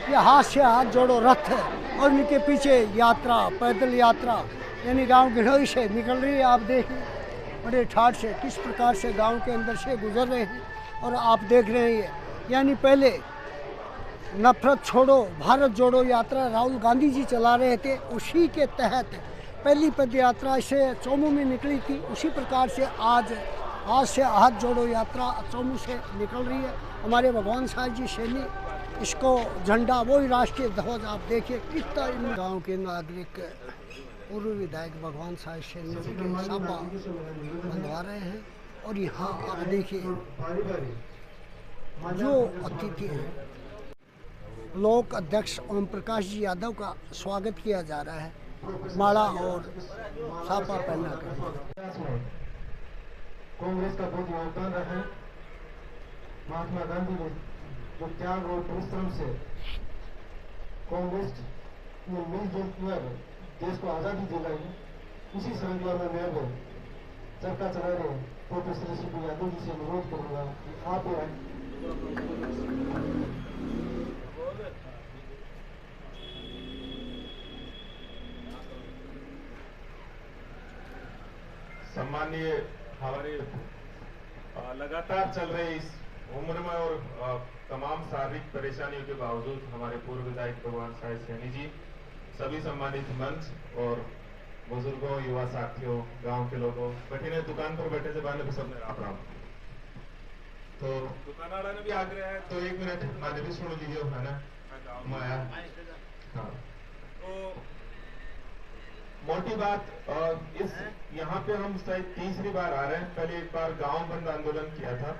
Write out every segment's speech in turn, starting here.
ये हाथ से हाथ जोड़ो रथ है और इनके पीछे यात्रा, पैदल यात्रा यानी गांव गिढ़ोई से निकल रही है। आप देखिए बड़े ठाठ से किस प्रकार से गांव के अंदर से गुजर रहे हैं। और आप देख रहे हैं यानी पहले नफरत छोड़ो भारत जोड़ो यात्रा राहुल गांधी जी चला रहे थे, उसी के तहत पहली पद यात्रा से चोमू में निकली थी। उसी प्रकार से आज से हाथ जोड़ो यात्रा चोमू से निकल रही है। हमारे भगवान साहब जी सैनी इसको झंडा वही राष्ट्रीय ध्वज आप देखिए कितना इन गाँव के नागरिक पूर्व विधायक भगवान साहब सैनी जी के सभा बंधवा रहे हैं। और यहाँ आप देखिए जो अतिथि हैं लोक अध्यक्ष ओम प्रकाश जी यादव का स्वागत किया जा रहा है माला और साफा पहना कर। कांग्रेस का बहुत योगदान रहा है। महात्मा गांधी ने जो त्याग और परिश्रम से कांग्रेस ने मिलजुल कर देश को आजादी दिलाई, उसी श्रृंखला में मैं भी चरखा चला रहे प्रोफेसर श्री यादव जी से अनुरोध करूंगा कि आप सम्मानीय हमारे लगातार चल रहे इस उम्र में और तमाम शारीरिक परेशानियों के बावजूद हमारे पूर्व विधायक भगवान साहब सैनी जी, सभी सम्मानित मंच और बुजुर्गों, युवा साथियों, गांव के लोगों, बैठे दुकान पर बैठे से बाने भी सबने राम राम। तो दुकान वाला ने भी आग्रह है तो 1 मिनट माने भी सुन लीजिए है ना माया। हाँ, तो मोटी बात इस यहाँ पे हम शायद तीसरी बार आ रहे हैं। पहले एक बार गांव बंद आंदोलन किया था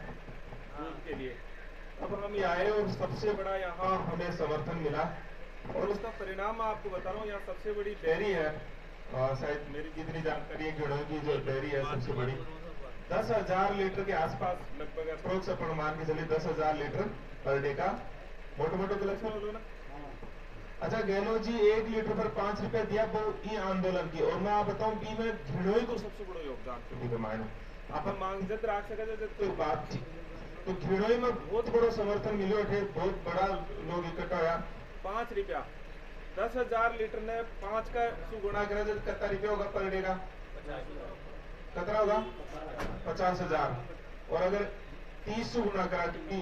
के लिए, अब हम ये आए और सबसे बड़ा यहाँ हमें समर्थन मिला और उसका परिणाम मैं आपको बता रहा हूँ। यहाँ सबसे बड़ी डेयरी है, शायद मेरी जितनी जानकारी है गिड़ों की जो डेयरी है सबसे बड़ी 10,000 लीटर के आसपास लगभग अप्रोक्स अपन मान के चलिए 10,000 लीटर पर डे का मोटे मोटे कलेक्शन हो ना। अच्छा, गहलोत जी 1 लीटर पर 5 रुपए दिया वो ये आंदोलन की। और मैं आप बताऊं कि मैं घिड़ोई को सबसे बड़ा योगदान मायने आप मांग जत राख सके कोई बात थी तो घिड़ोई में बहुत बड़ा समर्थन मिलो थे, बहुत बड़ा लोग इकट्ठा हुआ। 5 रुपया 10,000 लीटर ने 5 का गुणा करा जब कितना रुपया होगा पर डे का? कितना होगा? 50,000। और अगर 30 से गुणा करा क्योंकि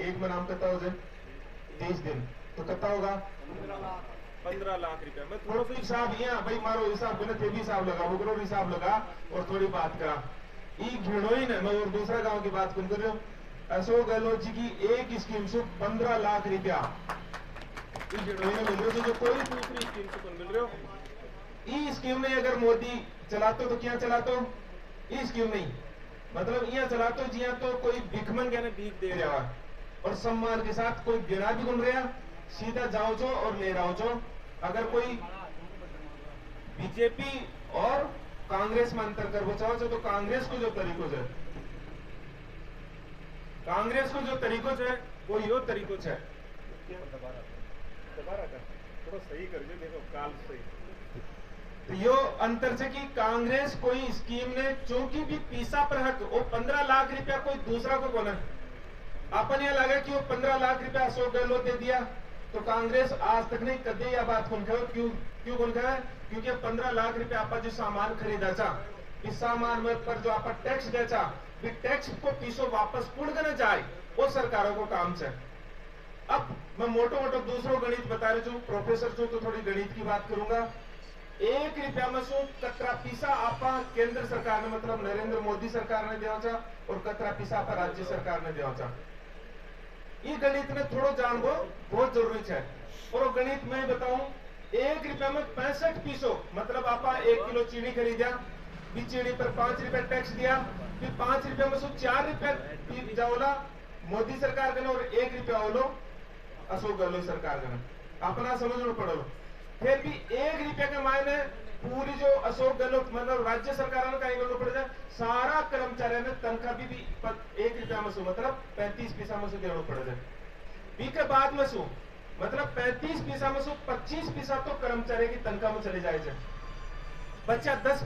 एक में नाम कितना हो जाए 30 दिन तो कितना होगा? 15 लाख रुपया। मैं थोड़ा सा हिसाब यहाँ भाई मारो हिसाब बिना थे भी हिसाब लगा वो करो हिसाब लगा और थोड़ी बात करा ई घिड़ोई ने। मैं और दूसरा गांव की बात कर रहे हो। अशोक गहलोत जी की एक स्कीम से 15 लाख रुपया घिड़ोई में मिल रहे हो जो कोई दूसरी स्कीम से मिल रहे हो। ई स्कीम में अगर मोदी चलाते तो क्या चलाते हो? ई स्कीम नहीं मतलब यहाँ चलाते जिया तो कोई भिखमन कहने भीख दे रहा और सम्मान के साथ कोई गिरा भी गुन रहा सीधा जाओ जो और ले रहा जो। अगर कोई बीजेपी और कांग्रेस में अंतर कर चाहो तो कांग्रेस को जो तरीकों से वो यो तरीकों से थोड़ा सही कर देखो काल सही तो यो अंतर से कि कांग्रेस कोई स्कीम ने चूंकि भी पीसा पर हक वो 15 लाख रुपया कोई दूसरा को बोला अपन यह लगा कि वो 15 लाख रुपया अशोक गहलोत दे दिया तो कांग्रेस आज तक नहीं कदे या बात कौन कहो क्यों कौन कहा? क्योंकि 15 लाख रुपया आप जो सामान खरीदा चा इस सामान में पर जो आप टैक्स दे चा टैक्स को पीसो वापस पूर्ण करना जाए वो सरकारों को काम से। अब मैं मोटो मोटो दूसरों गणित बता रही हूँ, प्रोफेसर छू तो थोड़ी गणित की बात करूंगा। 1 रुपया में सो कतरा पीसा आपा केंद्र सरकार ने मतलब नरेंद्र मोदी सरकार ने दिया चा और कतरा पीसा आपा राज्य सरकार ने दिया चा। ये गणित में थोड़ा जानबो बहुत जरूरी है। और वो गणित में बताऊं 1 रुपया में 65 पीसो मतलब आपा 1 किलो चीनी खरीदा भी चीनी पर 5 रुपया टैक्स दिया फिर 5 रुपया में सो 4 रुपया जाओला मोदी सरकार का और 1 रुपया ओलो अशोक गहलोत सरकार का अपना समझना पड़ो। फिर भी 1 रुपया के मायने पूरी जो अशोक गहलोत मतलब राज्य सरकार का करना पड़ जाए सारा कर्मचारियों ने तनख्वाह भी 1 रुपया में सो मतलब 35 पैसा में से देना पड़ जाए। बी के बाद में सो मतलब 35 पैसा में सो 25 पैसा तो कर्मचारी की तनख्वाह में चले जाए बच्चा 10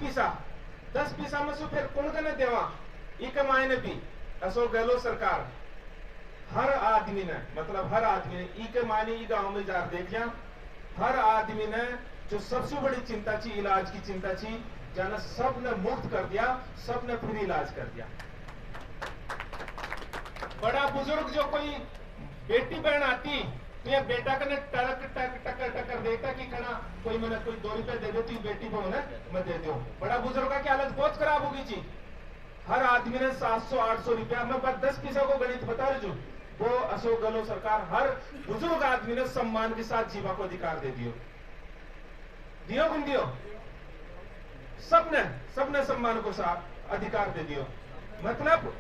पैसा में सो फिर कौन करने देवा ई के मायने भी अशोक गहलोत सरकार हर आदमी ने, मतलब हर आदमी ने ई के मानी ई गांव में जार देखिया, हर आदमी ने जो सबसे बड़ी चिंता थी, इलाज की चिंता थी, जाना सब ने मुफ्त कर दिया, सब ने फ्री इलाज कर दिया। बड़ा बुजुर्ग जो कोई बेटी बहन आती तो ये बेटा कने टक टक टकर टकर देखता कि खना कोई मैंने कोई 2 रुपए दे देती बेटी को ना मैं दे दूं। बड़ा बुजुर्ग की हालत बहुत खराब होगी जी। हर आदमी ने 700-800 रुपया, मैं बस 10 पैसा को गणित बता रही हूँ, वो अशोक गहलोत सरकार हर बुजुर्ग आदमी ने सम्मान के साथ जीवा को अधिकार दे दियो, दियो गुन दियो, सबने सम्मान को साथ अधिकार दे दियो। मतलब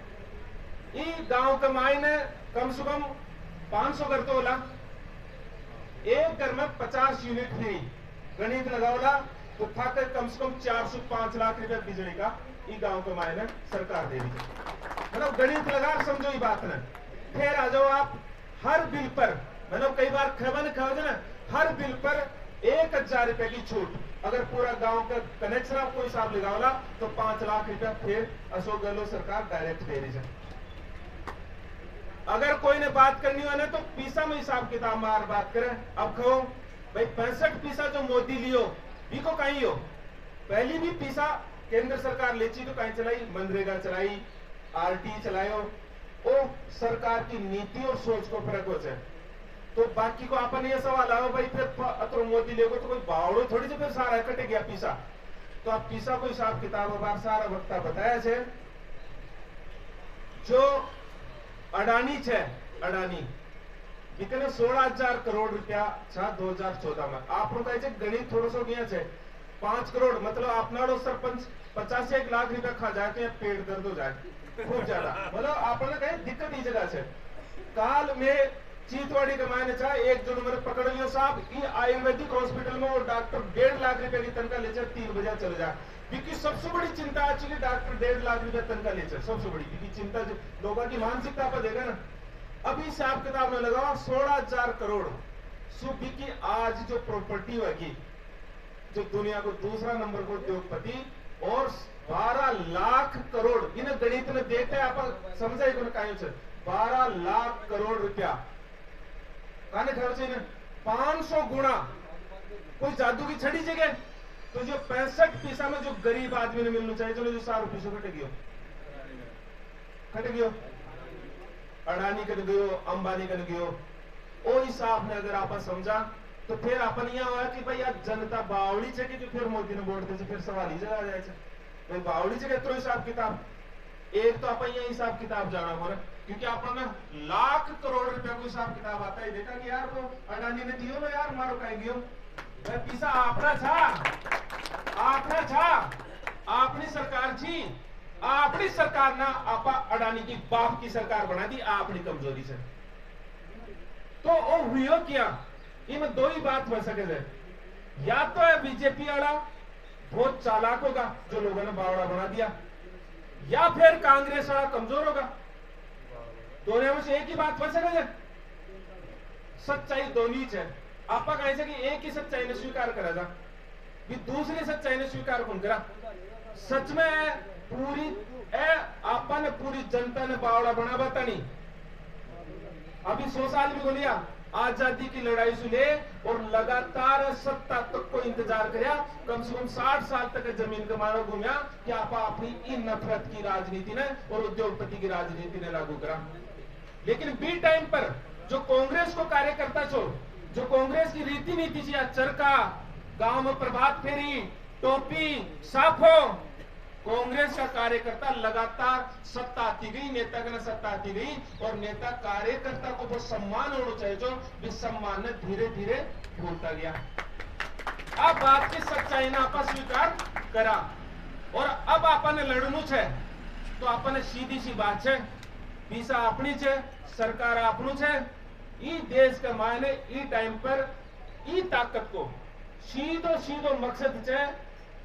ई गांव के मायने कम से कम 500 घर तो होला, एक घर में 50 यूनिट फ्री, गणित लगाओला तो था कम से कम 405 लाख रुपए बिजली का ई गांव के मायने सरकार दे रही है। मतलब गणित लगा समझो ये बात ना। फिर आ जाओ आप हर बिल पर, मतलब कई बार खबर ना, हर बिल पर 1000 रुपए की छूट। अगर पूरा गांव का कनेक्शन आपको हिसाब लगाओला तो 5 लाख रुपया फिर अशोक गहलोत सरकार डायरेक्ट दे रही है। अगर कोई ने बात करनी हो ना तो पीसा में हिसाब किताब मार बात करें। अब कहो भाई 65 पीसा जो मोदी लियो को कहीं हो, पहली भी पीसा केंद्र सरकार लेची तो कहीं चलाई, मनरेगा चलाई, आरटी चलायो, वो सरकार की नीति और सोच को फर्क हो जाए। तो बाकी को अपन ये सवाल आओ भाई फिर अतो मोदी लेगो तो कोई बावड़ो थोड़ी से फिर सारा कटे गया पीसा। तो आप पीसा को हिसाब किताब बार सारा वक्ता बताया है। जो अडानी है, अडानी कितने 16,000 करोड़ रुपया था 2014 में। आप लोग कहे गणित थोड़ा सा गया है 5 करोड़, मतलब अपना सरपंच 50 लाख रुपया खा जाते हैं, पेट दर्द हो जाए खूब ज्यादा। मतलब आपने कहे दिक्कत ही जगह से। काल में चीतवाड़ी के मायने था एक जो नंबर पकड़ लियो साहब, ये आयुर्वेदिक हॉस्पिटल में वो डॉक्टर 1.5 लाख रुपए की तनख्वाह ले जाए, 3 बजे चले जाए। क्योंकि सबसे बड़ी चिंता आज की डॉक्टर 1.5 लाख रुपए तनख्वाह ले जाए, सबसे बड़ी क्योंकि चिंता लोगों की मानसिकता पर देगा ना। अभी हिसाब किताब में लगाओ 16,000 करोड़ सुबह की आज जो प्रॉपर्टी होगी, जो दुनिया को दूसरा नंबर को उद्योगपति, और 12 लाख करोड़ इन्हें गणित में देते हैं आप समझा 12 लाख करोड़ रुपया काने खर्च 500 गुना कोई जादू की छड़ी जगह। तो जो 65 पैसा में जो गरीब आदमी ने मिलना चाहिए, चलो जो 100 रुपये कट गयो, अडानी कट गयो, अंबानी कट गयो। ओ हिसाब ने अगर आप समझा तो फिर अपन यह हुआ कि भाई यार जनता बावड़ी है कि जो फिर मोदी ने वोट दे, फिर सवाल ही जगह जाए भाई बावड़ी से तो हिसाब किताब। एक तो अपन यह हिसाब किताब जाना हो रहा, क्योंकि अपन लाख करोड़ रुपया को हिसाब किताब आता है। देखा कि यार वो अडानी ने दियो ना यार मारो कहीं गयो पीसा आपना था, आपनी सरकार थी, आपनी सरकार ना आपा अडानी की बाप की सरकार बना दी आपनी कमजोरी से। तो वो हुई क्या, इनमें 2 ही बात बन सके थे, या तो है बीजेपी वाला बहुत चालाक होगा जो लोगों ने बावड़ा बना दिया, या फिर कांग्रेस वाला कमजोर होगा। दोनों में से एक ही बात बन सके थे। सच्चाई दोनों है। आपा कहे से कि एक ही सच्चाई ने स्वीकार करा जा, कि दूसरी सच्चाई ने स्वीकार कौन करा। सच में पूरी आपा ने पूरी जनता ने बावड़ा बना बता नहीं। अभी 100 साल भी बोलिया आजादी की लड़ाई सुने और लगातार सत्ता तक को इंतजार कराया, कम से कम 60 साल तक जमीन का मारो घूमया कि आपा अपनी इन नफरत की राजनीति ने और उद्योगपति की राजनीति ने लागू करा। लेकिन बी टाइम पर जो कांग्रेस को कार्यकर्ता छो, जो कांग्रेस की रीति नीति से चरखा गांव में प्रभात फेरी टोपी साफो, कांग्रेस का कार्यकर्ता लगातार सत्ता आती गई, नेता का सत्ता आती गई, और नेता कार्यकर्ता को वो सम्मान होना चाहिए जो भी सम्मान ने धीरे धीरे भूलता गया। अब बात की सच्चाई ने आप स्वीकार करा और अब आपने लड़नू है तो आपने सीधी सी बात है, पीसा अपनी है, सरकार आपनू है। ई देश के मायने ई टाइम पर ई ताकत को सीधो मकसद है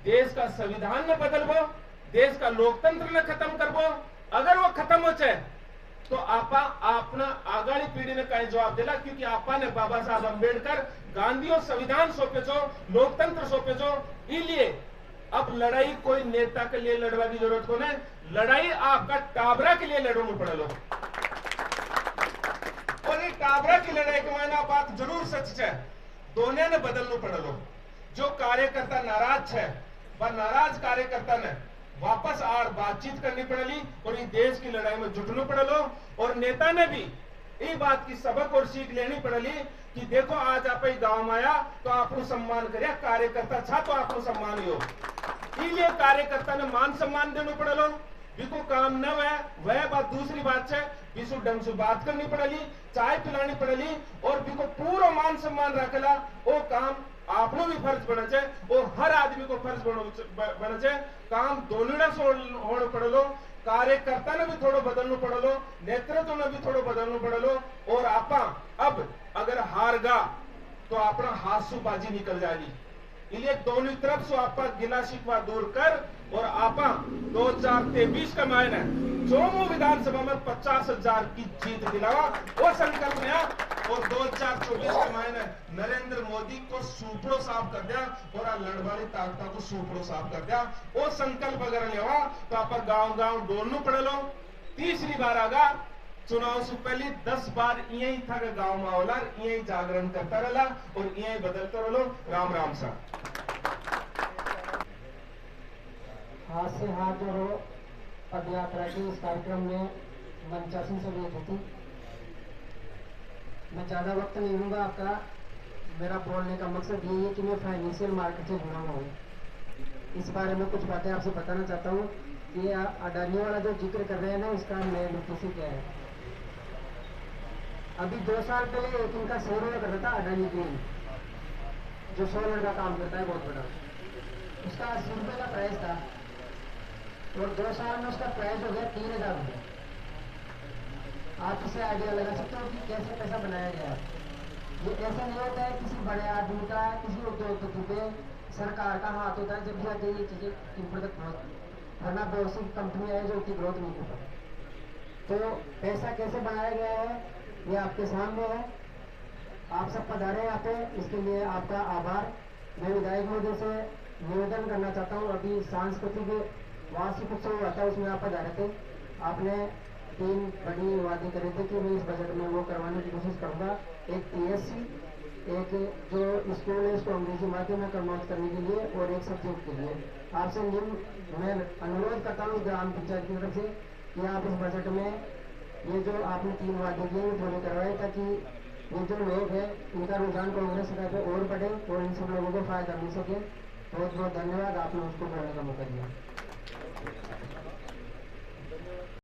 देश का संविधान ने बदलबो, देश का लोकतंत्र ने खत्म करबो। अगर वो खत्म हो जाए तो आपा अपना आगाड़ी पीढ़ी ने कहीं जवाब दिला, क्योंकि आपा ने बाबा साहब अंबेडकर गांधी और संविधान सौंपे जो, लोकतंत्र सौंपे जो। इसलिए अब लड़ाई कोई नेता के लिए लड़वा की जरूरत को नहीं, लड़ाई आपका टाबरा के लिए लड़ो पड़े लो। टाबरा की लड़ाई के मायना बात जरूर सच है, दोनों ने बदलना पड़लो। जो कार्यकर्ता नाराज है वह नाराज कार्यकर्ता ने वापस आर बातचीत करनी पड़ेगी और इस देश की लड़ाई में जुटना पड़ेलो। और नेता ने भी ये बात की सबक और सीख लेनी पड़ेगी कि देखो आज आप गांव में आया तो आपको सम्मान करिया, कार्यकर्ता छा तो आपको सम्मान ही हो। इसलिए कार्यकर्ता ने मान सम्मान देना पड़ेलो। बिको काम न वह बात दूसरी बात है, बिसु ढंग से बात करनी पड़ेगी, चाय पिलानी पड़ेगी और बिको पूरा मान सम्मान रखेला। वो काम आपको भी फर्ज बना चाहिए और हर आदमी को फर्ज बना चाहिए। काम दोनों से होने पड़ेलो, कार्यकर्ता ने भी थोड़ा बदलना पड़ेलो, नेतृत्व ने भी थोड़ा बदलना पड़ेलो। और आपा अब अगर हार गा तो अपना हाथसू बाजी निकल जाएगी। इसलिए दोनों तरफ से आपा गिला शिकवा दूर कर और आपा 2023 का मायने चोमू विधानसभा में 50,000 की जीत दिलावा वो संकल्प लिया। और 2024 के मायने नरेंद्र मोदी को सूपड़ो साफ कर दिया और लड़वाली ताकता को सूपड़ो साफ कर दिया। वो संकल्प अगर लेवा तो आप गांव गांव डोलना पड़े लो। तीसरी बार आगा चुनाव से पहले 10 बार यही था कि गांव में होला, यही जागरण करता रहा और यही बदलता रहो। राम राम सा हाथ से हाथ जोड़ो पद यात्रा के इस कार्यक्रम में मंचासन से भी थी। मैं ज़्यादा वक्त नहीं लूँगा आपका। मेरा बोलने का मकसद यही है कि मैं फाइनेंशियल मार्केट से जुड़ा हुआ हूँ। इस बारे में कुछ बातें आपसे बताना चाहता हूँ कि अडानी वाला जो जिक्र कर रहे हैं ना, इसका नए नुक्ते से क्या है। अभी 2 साल पहले एक इनका शेयर हुआ करता था अडानी ग्रीन, जो सोलर का काम करता है बहुत बड़ा। उसका 80 रुपये का प्राइस था और 2 साल में उसका प्राइस हो गया 3,000 रुपये। आप इसे आइडिया लगा सकते हो कि कैसे पैसा बनाया गया है। ये ऐसा नहीं होता है किसी बड़े आदमी का, किसी उद्योगपति पे सरकार का हाथ होता है जब जाके ये चीजें ऊपर तक पहुंच, वरना बहुत सी कंपनी है जो उनकी ग्रोथ नहीं कर पाती। तो पैसा कैसे बनाया गया है ये आपके सामने है। आप सब पधारे यहाँ पे, इसके लिए आपका आभार। मैं विधायक महोदय से निवेदन करना चाहता हूँ, अभी सांस्कृतिक वार्षिक उत्सव हुआ था, उसमें आप पधारे थे। आपने 3 बड़ी वादे करे थे कि मैं इस बजट में वो करवाने की कोशिश करूँगा। एक TSC, एक जो स्कूल है उसको अंग्रेजी माध्यम में कन्वर्ट करने के लिए और एक सब्जेक्ट के लिए। आपसे मैं अनुरोध करता हूँ ग्राम पंचायत की तरफ से कि आप इस बजट में ये जो आपने 3 वादे किए वो पूरे करवाए, ताकि ये जो लोग हैं इनका रुझान कांग्रेस पे और बढ़े और इन सब लोगों को फायदा मिल सके। बहुत बहुत धन्यवाद, आपने उसको बोलने का मौका दिया।